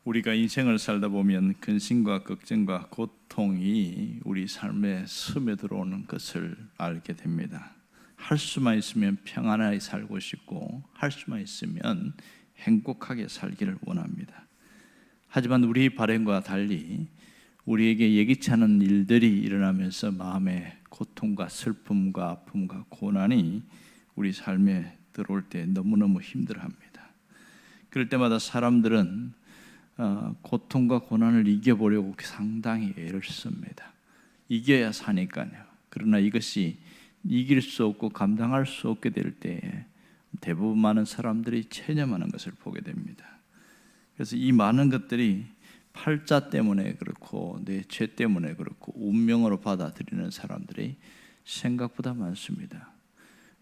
우리가 인생을 살다 보면 근심과 걱정과 고통이 우리 삶에 스며들어오는 것을 알게 됩니다. 할 수만 있으면 평안하게 살고 싶고 할 수만 있으면 행복하게 살기를 원합니다. 하지만 우리 바람과 달리 우리에게 예기치 않은 일들이 일어나면서 마음에 고통과 슬픔과 아픔과 고난이 우리 삶에 들어올 때 너무너무 힘들어합니다. 그럴 때마다 사람들은 고통과 고난을 이겨보려고 상당히 애를 씁니다. 이겨야 사니까요. 그러나 이것이 이길 수 없고 감당할 수 없게 될 때에 대부분 많은 사람들이 체념하는 것을 보게 됩니다. 그래서 이 많은 것들이 팔자 때문에 그렇고 내 죄 때문에 그렇고 운명으로 받아들이는 사람들이 생각보다 많습니다.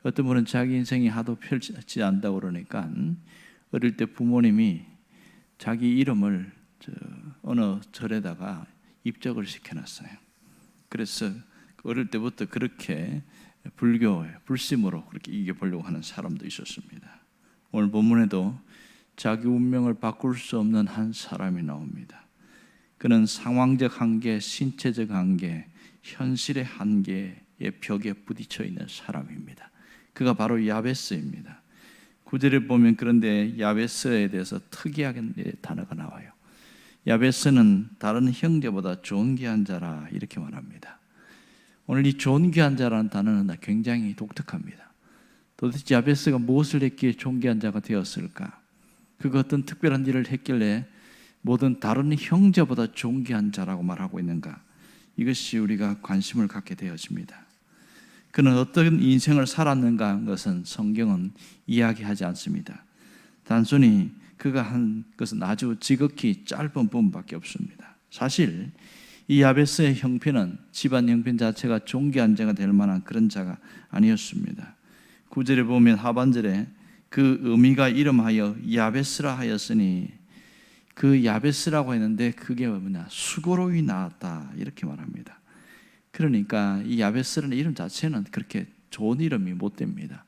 어떤 분은 자기 인생이 하도 펼치지 않다고 그러니까 어릴 때 부모님이 자기 이름을 어느 절에다가 입적을 시켜놨어요. 그래서 어릴 때부터 그렇게 불교에 불심으로 그렇게 이겨보려고 하는 사람도 있었습니다. 오늘 본문에도 자기 운명을 바꿀 수 없는 한 사람이 나옵니다. 그는 상황적 한계, 신체적 한계, 현실의 한계의 벽에 부딪혀 있는 사람입니다. 그가 바로 야베스입니다. 9절에 보면 그런데 야베스에 대해서 특이하게 단어가 나와요. 야베스는 다른 형제보다 존귀한 자라 이렇게 말합니다. 오늘 이 존귀한 자라는 단어는 굉장히 독특합니다. 도대체 야베스가 무엇을 했기에 존귀한 자가 되었을까? 그가 어떤 특별한 일을 했길래 모든 다른 형제보다 존귀한 자라고 말하고 있는가? 이것이 우리가 관심을 갖게 되어집니다. 그는 어떤 인생을 살았는가 하는 것은 성경은 이야기하지 않습니다. 단순히 그가 한 것은 아주 지극히 짧은 부분밖에 없습니다. 사실 이 야베스의 형편은 집안 형편 자체가 존귀한 자가 될 만한 그런 자가 아니었습니다. 9절에 보면 하반절에 그 의미가 이름하여 야베스라 하였으니 그 야베스라고 했는데 그게 뭐냐? 수고로이 나왔다 이렇게 말합니다. 그러니까 이 야베스라는 이름 자체는 그렇게 좋은 이름이 못 됩니다.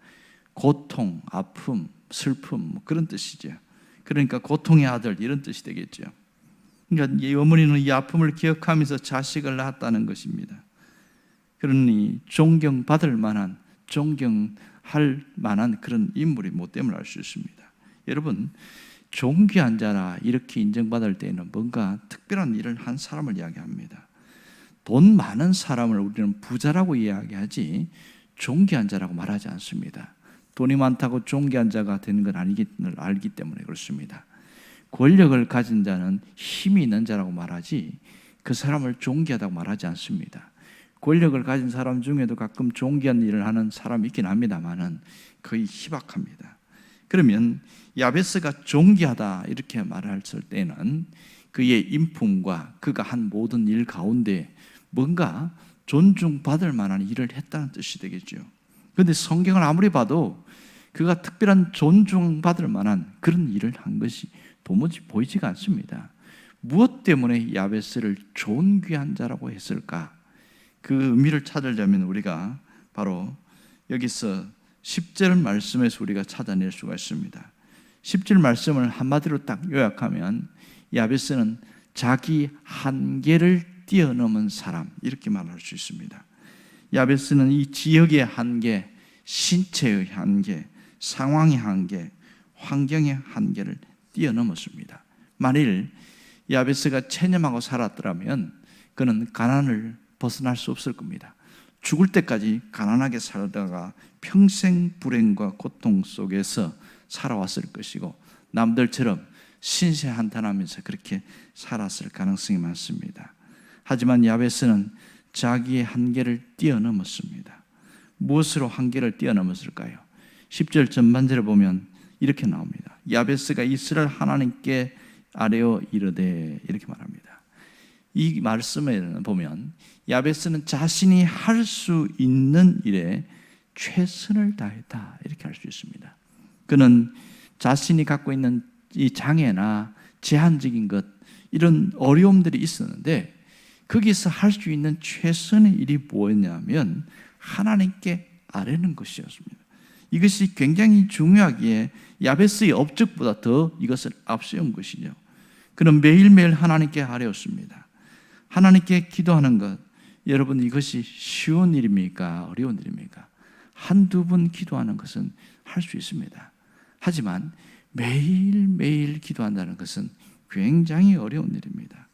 고통, 아픔, 슬픔 그런 뜻이죠. 그러니까 고통의 아들 이런 뜻이 되겠죠. 그러니까 이 어머니는 이 아픔을 기억하면서 자식을 낳았다는 것입니다. 그러니 존경받을 만한, 존경할 만한 그런 인물이 못 됨을 알 수 있습니다. 여러분, 존귀한 자라 이렇게 인정받을 때에는 뭔가 특별한 일을 한 사람을 이야기합니다. 돈 많은 사람을 우리는 부자라고 이야기하지 존귀한 자라고 말하지 않습니다. 돈이 많다고 존귀한 자가 되는 건 아니기를 알기 때문에 그렇습니다. 권력을 가진 자는 힘이 있는 자라고 말하지 그 사람을 존귀하다고 말하지 않습니다. 권력을 가진 사람 중에도 가끔 존귀한 일을 하는 사람이 있긴 합니다만은 거의 희박합니다. 그러면 야베스가 존귀하다 이렇게 말했을 때는 그의 인품과 그가 한 모든 일 가운데 뭔가 존중받을 만한 일을 했다는 뜻이 되겠죠. 그런데 성경을 아무리 봐도 그가 특별한 존중받을 만한 그런 일을 한 것이 도무지 보이지가 않습니다. 무엇 때문에 야베스를 존귀한 자라고 했을까? 그 의미를 찾으려면 우리가 바로 여기서 10절 말씀에서 우리가 찾아낼 수가 있습니다. 10절 말씀을 한마디로 딱 요약하면 야베스는 자기 한계를 뛰어넘은 사람 이렇게 말할 수 있습니다. 야베스는 이 지역의 한계, 신체의 한계, 상황의 한계, 환경의 한계를 뛰어넘었습니다. 만일 야베스가 체념하고 살았더라면 그는 가난을 벗어날 수 없을 겁니다. 죽을 때까지 가난하게 살다가 평생 불행과 고통 속에서 살아왔을 것이고 남들처럼 신세한탄하면서 그렇게 살았을 가능성이 많습니다. 하지만 야베스는 자기의 한계를 뛰어넘었습니다. 무엇으로 한계를 뛰어넘었을까요? 10절 전반절을 보면 이렇게 나옵니다. 야베스가 이스라엘 하나님께 아뢰어 이르되 이렇게 말합니다. 이 말씀에 보면 야베스는 자신이 할 수 있는 일에 최선을 다했다 이렇게 할 수 있습니다. 그는 자신이 갖고 있는 이 장애나 제한적인 것 이런 어려움들이 있었는데 거기서 할 수 있는 최선의 일이 뭐였냐면 하나님께 아뢰는 것이었습니다. 이것이 굉장히 중요하기에 야베스의 업적보다 더 이것을 앞세운 것이죠. 그는 매일매일 하나님께 아뢰었습니다. 하나님께 기도하는 것, 여러분 이것이 쉬운 일입니까? 어려운 일입니까? 한두 번 기도하는 것은 할 수 있습니다. 하지만 매일매일 기도한다는 것은 굉장히 어려운 일입니다.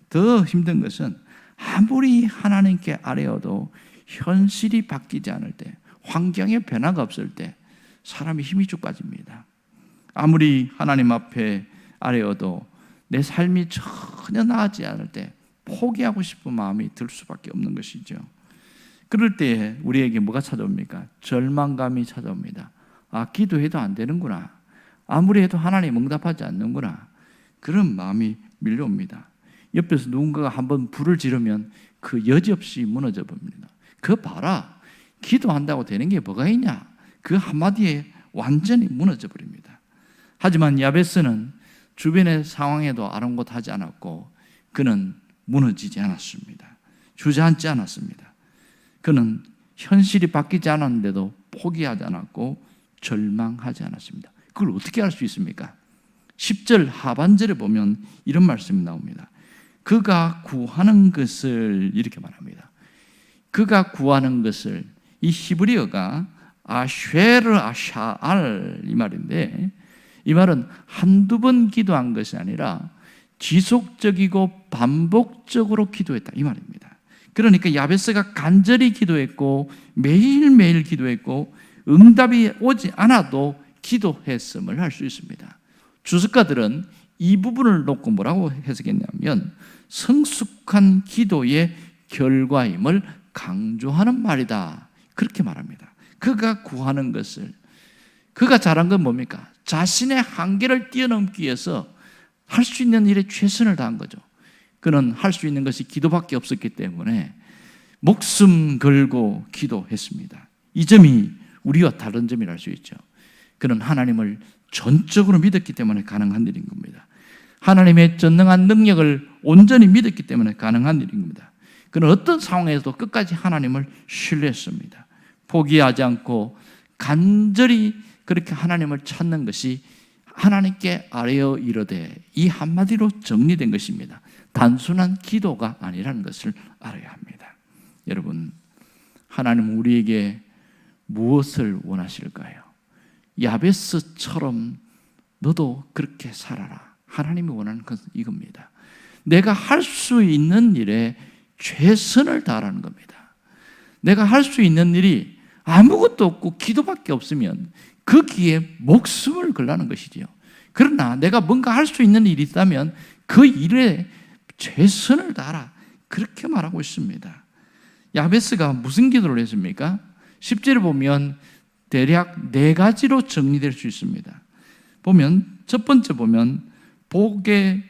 더 힘든 것은 아무리 하나님께 아뢰어도 현실이 바뀌지 않을 때, 환경에 변화가 없을 때 사람이 힘이 쭉 빠집니다. 아무리 하나님 앞에 아뢰어도 내 삶이 전혀 나아지지 않을 때 포기하고 싶은 마음이 들 수밖에 없는 것이죠. 그럴 때 우리에게 뭐가 찾아옵니까? 절망감이 찾아옵니다. 기도해도 안 되는구나. 아무리 해도 하나님 응답하지 않는구나. 그런 마음이 밀려옵니다. 옆에서 누군가가 한번 불을 지르면 그 여지없이 무너져 봅니다. 그거 봐라. 기도한다고 되는 게 뭐가 있냐? 그 한마디에 완전히 무너져 버립니다. 하지만 야베스는 주변의 상황에도 아랑곳하지 않았고 그는 무너지지 않았습니다. 주저앉지 않았습니다. 그는 현실이 바뀌지 않았는데도 포기하지 않았고 절망하지 않았습니다. 그걸 어떻게 할 수 있습니까? 10절 하반절에 보면 이런 말씀이 나옵니다. 그가 구하는 것을 이렇게 말합니다. 그가 구하는 것을, 이 히브리어가 아쉐르 아샤알 이 말인데, 이 말은 한두 번 기도한 것이 아니라 지속적이고 반복적으로 기도했다 이 말입니다. 그러니까 야베스가 간절히 기도했고 매일매일 기도했고 응답이 오지 않아도 기도했음을 할 수 있습니다. 주석가들은 이 부분을 놓고 뭐라고 해석했냐면 성숙한 기도의 결과임을 강조하는 말이다 그렇게 말합니다. 그가 구하는 것을, 그가 잘한 건 뭡니까? 자신의 한계를 뛰어넘기 위해서 할 수 있는 일에 최선을 다한 거죠. 그는 할 수 있는 것이 기도밖에 없었기 때문에 목숨 걸고 기도했습니다. 이 점이 우리와 다른 점이라 할 수 있죠. 그는 하나님을 전적으로 믿었기 때문에 가능한 일인 겁니다. 하나님의 전능한 능력을 온전히 믿었기 때문에 가능한 일인 겁니다. 그는 어떤 상황에서도 끝까지 하나님을 신뢰했습니다. 포기하지 않고 간절히 그렇게 하나님을 찾는 것이 하나님께 아뢰어 이르되, 이 한마디로 정리된 것입니다. 단순한 기도가 아니라는 것을 알아야 합니다. 여러분, 하나님은 우리에게 무엇을 원하실까요? 야베스처럼 너도 그렇게 살아라. 하나님이 원하는 것은 이겁니다. 내가 할 수 있는 일에 최선을 다하라는 겁니다. 내가 할 수 있는 일이 아무것도 없고 기도밖에 없으면 거기에 목숨을 걸라는 것이지요. 그러나 내가 뭔가 할 수 있는 일이 있다면 그 일에 최선을 다하라. 그렇게 말하고 있습니다. 야베스가 무슨 기도를 했습니까? 10절에 보면 대략 4가지로 정리될 수 있습니다. 보면 첫 번째 보면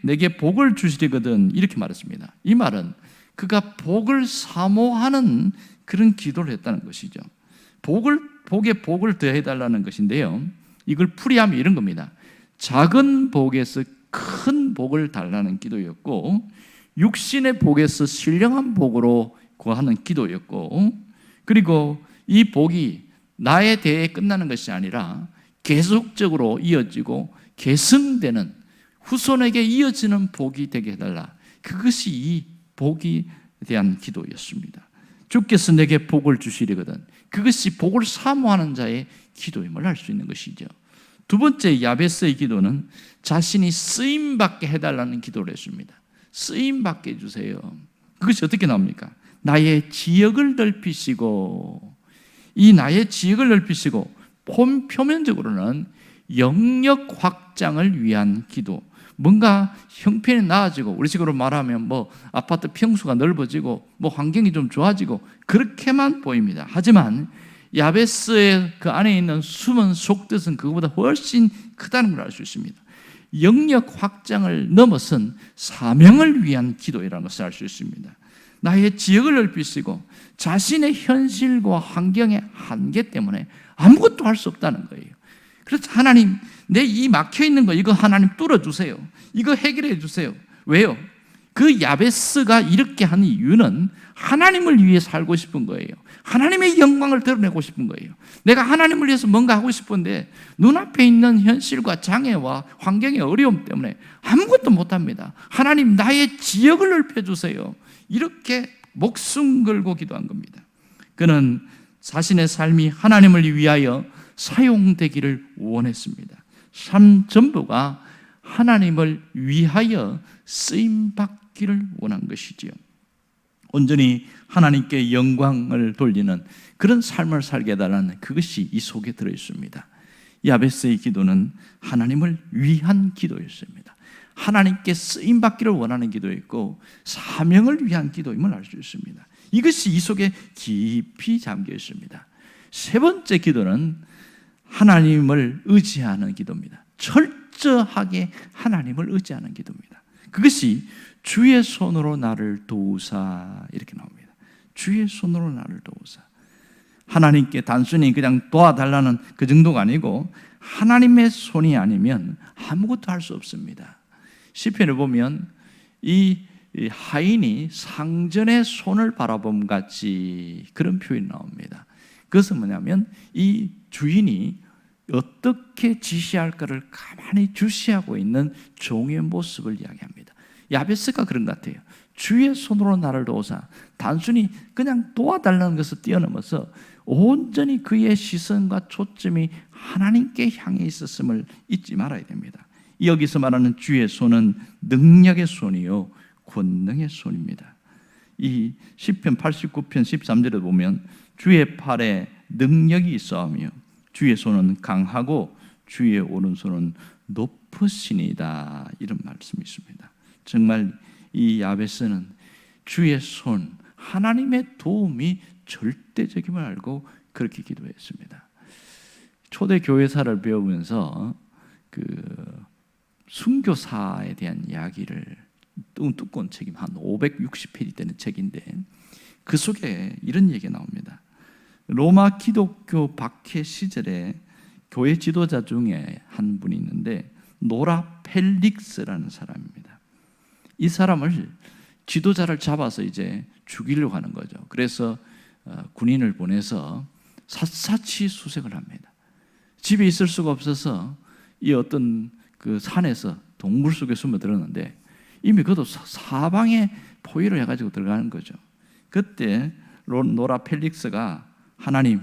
내게 복을 주시리거든 이렇게 말했습니다. 이 말은 그가 복을 사모하는 그런 기도를 했다는 것이죠. 복에 복을 더해달라는 것인데요, 이걸 풀이하면 이런 겁니다. 작은 복에서 큰 복을 달라는 기도였고, 육신의 복에서 신령한 복으로 구하는 기도였고, 그리고 이 복이 나에 대해 끝나는 것이 아니라 계속적으로 이어지고 계승되는, 후손에게 이어지는 복이 되게 해달라. 그것이 이 복에 대한 기도였습니다. 주께서 내게 복을 주시리거든. 그것이 복을 사모하는 자의 기도임을 알 수 있는 것이죠. 두 번째 야베스의 기도는 자신이 쓰임받게 해달라는 기도를 했습니다. 쓰임받게 해주세요. 그것이 어떻게 나옵니까? 나의 지역을 넓히시고, 이 나의 지역을 넓히시고, 표면적으로는 영역 확장을 위한 기도, 뭔가 형편이 나아지고, 우리 식으로 말하면 아파트 평수가 넓어지고 환경이 좀 좋아지고 그렇게만 보입니다. 하지만 야베스의 그 안에 있는 숨은 속뜻은 그것보다 훨씬 크다는 걸 알 수 있습니다. 영역 확장을 넘어선 사명을 위한 기도라는 것을 알 수 있습니다. 나의 지역을 넓히시고 자신의 현실과 환경의 한계 때문에 아무것도 할 수 없다는 거예요. 그래서 하나님, 내 이 막혀있는 거 이거 하나님 뚫어주세요. 이거 해결해 주세요. 왜요? 그 야베스가 이렇게 한 이유는 하나님을 위해 살고 싶은 거예요. 하나님의 영광을 드러내고 싶은 거예요. 내가 하나님을 위해서 뭔가 하고 싶은데 눈앞에 있는 현실과 장애와 환경의 어려움 때문에 아무것도 못합니다. 하나님, 나의 지역을 넓혀주세요. 이렇게 목숨 걸고 기도한 겁니다. 그는 자신의 삶이 하나님을 위하여 사용되기를 원했습니다. 삶 전부가 하나님을 위하여 쓰임받기를 원한 것이지요. 온전히 하나님께 영광을 돌리는 그런 삶을 살게 해달라는 그것이 이 속에 들어있습니다. 야베스의 기도는 하나님을 위한 기도였습니다. 하나님께 쓰임받기를 원하는 기도였고 사명을 위한 기도임을 알 수 있습니다. 이것이 이 속에 깊이 잠겨 있습니다. 세 번째 기도는 하나님을 의지하는 기도입니다. 철저하게 하나님을 의지하는 기도입니다. 그것이 주의 손으로 나를 도우사, 이렇게 나옵니다. 주의 손으로 나를 도우사. 하나님께 단순히 그냥 도와달라는 그 정도가 아니고 하나님의 손이 아니면 아무것도 할 수 없습니다. 시편을 보면 이 하인이 상전의 손을 바라봄 같이 그런 표현이 나옵니다. 그것은 뭐냐면 이 주인이 어떻게 지시할까를 가만히 주시하고 있는 종의 모습을 이야기합니다. 야베스가 그런 것 같아요. 주의 손으로 나를 도우사. 단순히 그냥 도와달라는 것을 뛰어넘어서 온전히 그의 시선과 초점이 하나님께 향해 있었음을 잊지 말아야 됩니다. 여기서 말하는 주의 손은 능력의 손이요 권능의 손입니다. 이 시편 89편 13절에 보면 주의 팔에 능력이 있어하며 주의 손은 강하고 주의 오른손은 높으시니다, 이런 말씀이 있습니다. 정말 이 야베스는 주의 손, 하나님의 도움이 절대적임을 알고 그렇게 기도했습니다. 초대 교회사를 배우면서 그 순교사에 대한 이야기를 두꺼운 책임 한 560페이지 되는 책인데 그 속에 이런 얘기가 나옵니다. 로마 기독교 박해 시절에 교회 지도자 중에 한 분이 있는데 노라 펠릭스라는 사람입니다. 이 사람을 지도자를 잡아서 이제 죽이려고 하는 거죠. 그래서 군인을 보내서 샅샅이 수색을 합니다. 집에 있을 수가 없어서 이 어떤 그 산에서 동굴 속에 숨어들었는데 이미 그도 사방에 포위를 해가지고 들어가는 거죠. 그때 노라 펠릭스가 하나님,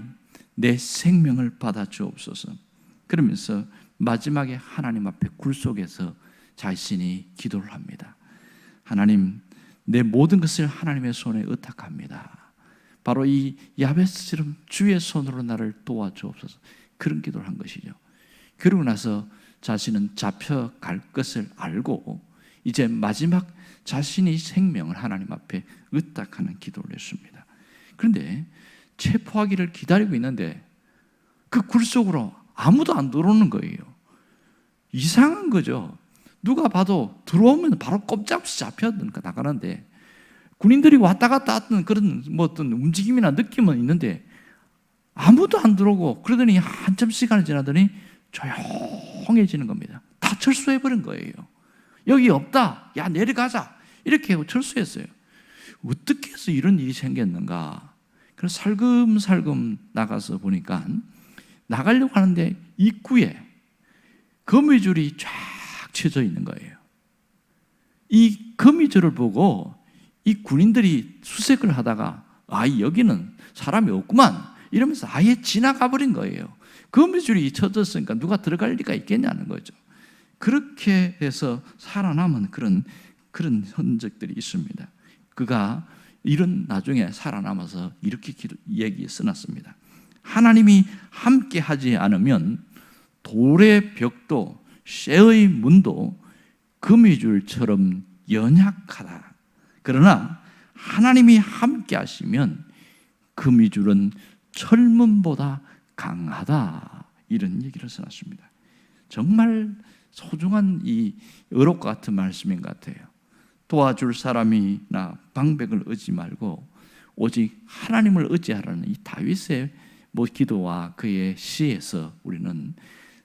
내 생명을 받아 주옵소서, 그러면서 마지막에 하나님 앞에 굴 속에서 자신이 기도를 합니다. 하나님, 내 모든 것을 하나님의 손에 의탁합니다. 바로 이 야베스처럼 주의 손으로 나를 도와주옵소서, 그런 기도를 한 것이죠. 그러고 나서 자신은 잡혀갈 것을 알고 이제 마지막 자신의 생명을 하나님 앞에 의탁하는 기도를 했습니다. 그런데 체포하기를 기다리고 있는데 그 굴 속으로 아무도 안 들어오는 거예요. 이상한 거죠. 누가 봐도 들어오면 바로 꼼짝없이 잡혀 나가는데 군인들이 왔다 갔다 하던 그런 어떤 움직임이나 느낌은 있는데 아무도 안 들어오고, 그러더니 한참 시간이 지나더니 조용해지는 겁니다. 다 철수해버린 거예요. 여기 없다, 야 내려가자, 이렇게 하고 철수했어요. 어떻게 해서 이런 일이 생겼는가. 그래서 살금살금 나가서 보니까 나가려고 하는데 입구에 거미줄이 쫙 쳐져 있는 거예요. 이 거미줄을 보고 이 군인들이 수색을 하다가 여기는 사람이 없구만 이러면서 아예 지나가 버린 거예요. 거미줄이 쳐졌으니까 누가 들어갈 리가 있겠냐는 거죠. 그렇게 해서 살아남은 그런 흔적들이 있습니다. 그가 이런 나중에 살아남아서 이렇게 얘기 써놨습니다. 하나님이 함께 하지 않으면 돌의 벽도 쇠의 문도 거미줄처럼 연약하다. 그러나 하나님이 함께 하시면 거미줄은 철문보다 강하다. 이런 얘기를 써놨습니다. 정말 소중한 이 의롭과 같은 말씀인 것 같아요. 도와줄 사람이나 방백을 의지 말고 오직 하나님을 의지하라는 이 다윗의 기도와 그의 시에서 우리는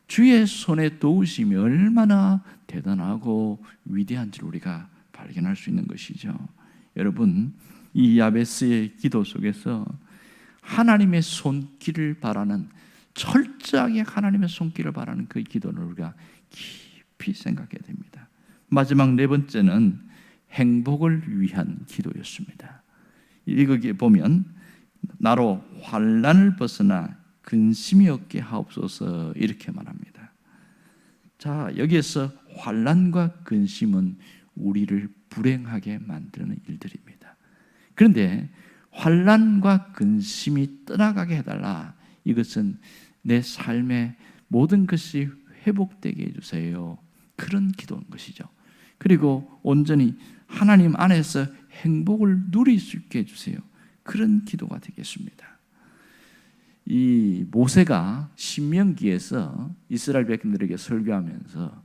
주의 손에 도우심이 얼마나 대단하고 위대한지를 우리가 발견할 수 있는 것이죠. 여러분, 이 야베스의 기도 속에서 하나님의 손길을 바라는, 철저하게 하나님의 손길을 바라는 그 기도를 우리가 깊이 생각해야 됩니다. 마지막 네 번째는 행복을 위한 기도였습니다. 이거기에 보면 나로 환난을 벗어나 근심이 없게 하옵소서 이렇게 말합니다. 자, 여기에서 환난과 근심은 우리를 불행하게 만드는 일들입니다. 그런데 환난과 근심이 떠나가게 해달라. 이것은 내 삶의 모든 것이 회복되게 해주세요. 그런 기도인 것이죠. 그리고 온전히 하나님 안에서 행복을 누릴 수 있게 해주세요. 그런 기도가 되겠습니다. 이 모세가 신명기에서 이스라엘 백성들에게 설교하면서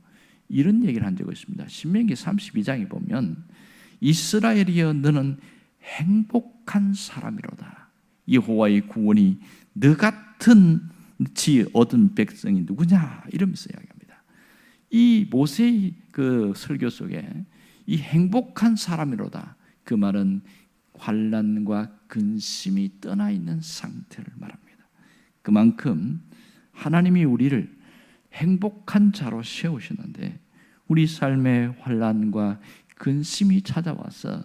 이런 얘기를 한 적이 있습니다. 신명기 32장에 보면 이스라엘이여 너는 행복한 사람이로다. 여호와의 구원이 너 같은 지 얻은 백성이 누구냐 이러면서 이야기합니다. 이 모세의 그 설교 속에 이 행복한 사람이로다, 그 말은 환난과 근심이 떠나 있는 상태를 말합니다. 그만큼 하나님이 우리를 행복한 자로 세우셨는데 우리 삶에 환난과 근심이 찾아와서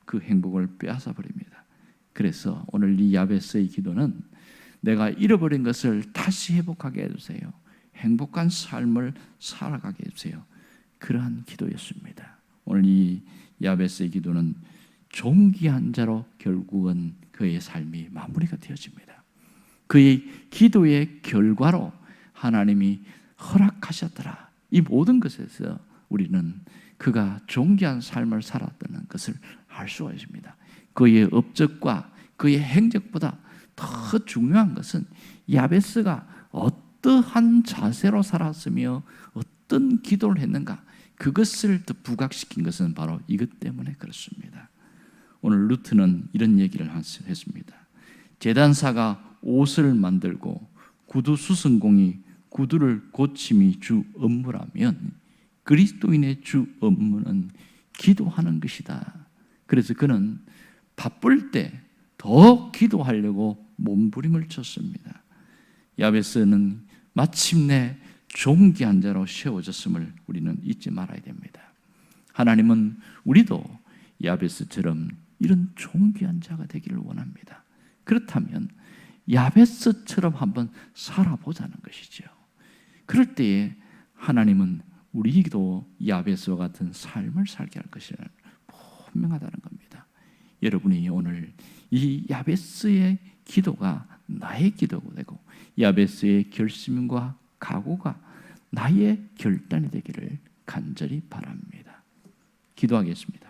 그 행복을 빼앗아 버립니다. 그래서 오늘 이 야베스의 기도는 내가 잃어버린 것을 다시 회복하게 해주세요. 행복한 삶을 살아가게 해주세요. 그러한 기도였습니다. 오늘 이 야베스의 기도는 존귀한 자로 결국은 그의 삶이 마무리가 되어집니다. 그의 기도의 결과로 하나님이 허락하셨더라. 이 모든 것에서 우리는 그가 존귀한 삶을 살았다는 것을 알 수가 있습니다. 그의 업적과 그의 행적보다 더 중요한 것은 야베스가 어떠한 자세로 살았으며 어떤 기도를 했는가, 그것을 더 부각시킨 것은 바로 이것 때문에 그렇습니다. 오늘 루트는 이런 얘기를 했습니다. 제단사가 옷을 만들고 구두 수선공이 구두를 고침이 주 업무라면 그리스도인의 주 업무는 기도하는 것이다. 그래서 그는 바쁠 때 더 기도하려고 몸부림을 쳤습니다. 야베스는 마침내 존귀한 자로 세워졌음을 우리는 잊지 말아야 됩니다. 하나님은 우리도 야베스처럼 이런 존귀한 자가 되기를 원합니다. 그렇다면 야베스처럼 한번 살아보자는 것이죠. 그럴 때에 하나님은 우리도 야베스와 같은 삶을 살게 할 것이라는 분명하다는 겁니다. 여러분이 오늘 이 야베스의 기도가 나의 기도가 되고 야베스의 결심과 각오가 나의 결단이 되기를 간절히 바랍니다. 기도하겠습니다.